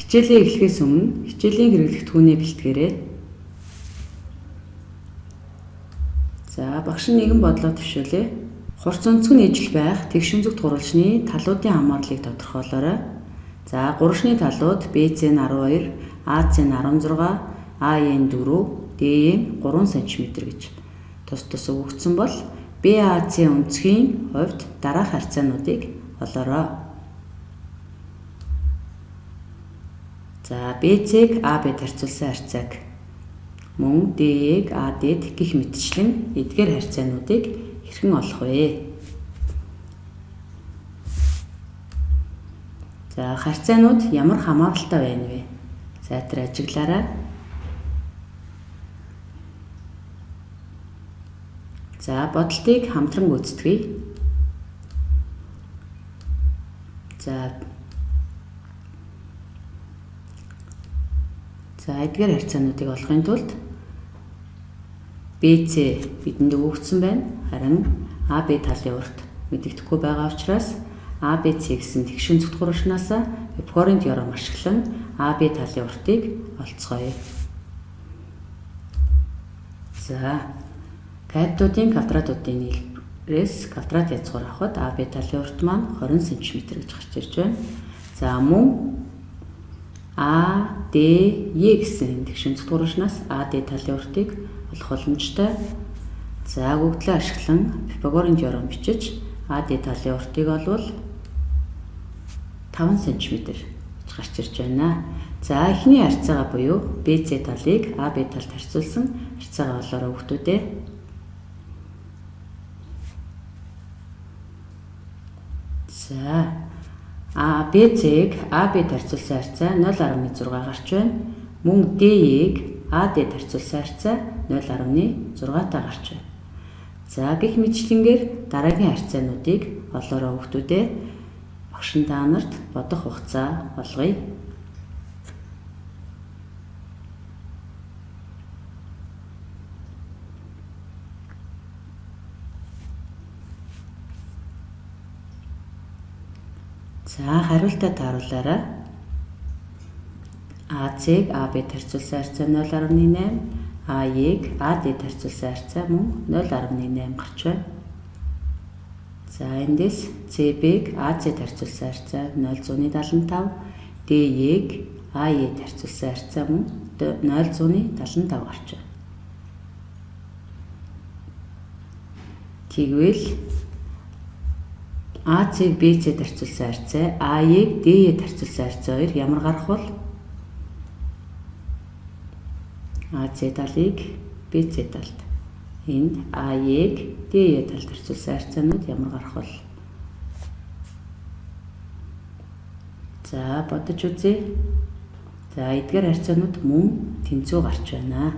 Хичээлээ эхлэхээс өмнө хичээлийн хэрэглэгдэхүүнээ бэлтгэрэй. За багш нь нэгэн бодлого төвшөөлье. Хурц өнцгөн ижил байх тэгш өнцөг турвалжны талуудын хамаарлыг тодорхойлоорой. За гурвашны талууд BC нь 12, AC нь 16, AE нь 4, DE нь 3 см гэж тус өгөгдсөн бол BAC өнцгийн хувьд дараах харьцаануудыг олоорой. За BC-г AB-д харьцуулсан харьцааг мөн DE-г AD-д гих мэтчлэн эдгээр харьцаануудыг хэрхэн олох вэ? За харьцаанууд ямар хамааралтай байна вэ? Сайтар ажиглаарай. За бодолтыг хамтран гүйцэтгэе. За эдгээр харьцаануудыг олохын тулд BC бидэнд өгөгдсөн байна. Харин AB талын урт мэдэгдэхгүй байгаа учраас ABC гэсэн тэгш өнцөг турвалжнаас Пифагорын теорем ашиглан AB талын уртыг олцгоё. За катетуудын квадратуудын нийлбэрээс квадрат язгуур авахад AB талын урт маань 20 см гэж гарч ирж байна. За мөн ADE гэсэн тэгш өнцөг турвалжнаас AD талын уртыг олох боломжтой. За өгөгдлөө ашиглан Пифагорын теорем бичиж AD талын уртыг олвол 5 см гэж гарч ирж байна. За эхний харьцаагаа буюу BC талыг AB талд харьцуулсан харьцаагаа олоорой хүүхдүүдээ. За BC-г AB-д харьцуулсан харьцаа 0.6 гарч байна. Мөн DE-г AD-д харьцуулсан харьцаа 0.6-таа гарч байна. За гэх мэтчлэнгээр дараагийн харьцаануудыг олоорой хүүхдүүдээ. Багш нь та нарт бодох хугацаа олгоё. За хариултаа тааруулаарай. AC-г AB-д харьцуулсан харьцаа 0.8, AE-г AD-д харьцуулсан харьцаа мөн 0.8 гарч байна. За эндээс CB-г AC-д харьцуулсан харьцаа 0.75, DE-г AE-д харьцуулсан харьцаа мөн 0.75 гарч байна. Тэгвэл AC-г BC-д харьцуулсан харьцаа, AE-г DE-д харьцуулсан харьцаа хоёр ямар гарах бол? AC талыг BC талд, энд AE-г DE талд харьцуулсан харьцаанууд ямар гарах бол? За бодож үзье. За эдгээр харьцаанууд мөн тэнцүү гарч байна.